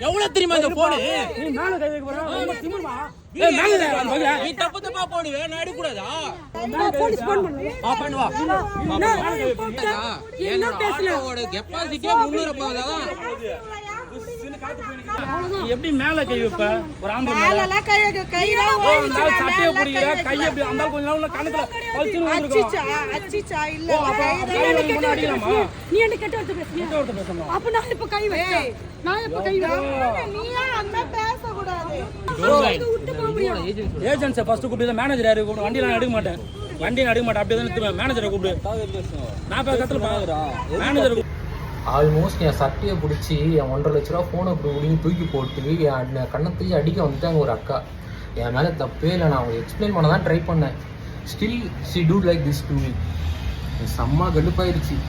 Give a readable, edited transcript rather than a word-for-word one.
எவ்வளவு தெரியுமா இந்த போனு? நீ தப்பு தப்பா போனு நான் எடுக்கூடாதா? கெப்பாசிட்டியா 350 எப்படி மேல கை வைப்ப? ஒரு ஆம்பளை மேல சட்டையை பிடிக்கிற கை எப்படி அந்த கொஞ்ச நாள் கணக்குல அடிக்கலாமா? நீ என்ன கெட்ட வார்த்தை பேசுறியா? அப்ப நான் இப்ப கை வைக்கிறேன். நான் இப்ப கை வைக்கிறேன். நீ அந்த பேச கூடாது. ஏஜென்சி ஃபர்ஸ்ட் கூப்பிட்டு மேனேஜர் யாரு கூப்பிடு. வண்டிலாம் எடுக்க மாட்டேன். வண்டியை எடுக்க மாட்டேன். அப்படியே தான் மேனேஜரை கூப்பிடு. நான் கத்துல மேனேஜர் ஆல்மோஸ்ட் என் சட்டையை பிடிச்சி என் 1.5 லட்ச ரூபா ஃபோனை இப்படி தூக்கி போட்டு என் கண்ணத்துலேயே அடிக்க வந்துட்டாங்க ஒரு அக்கா. என் மேலே தப்பே இல்லை. நான் அவங்களுக்கு எக்ஸ்பிளைன் பண்ண தான் ட்ரை பண்ணேன். Still she do like this to me. செம்ம கடுப்பாயிருச்சு.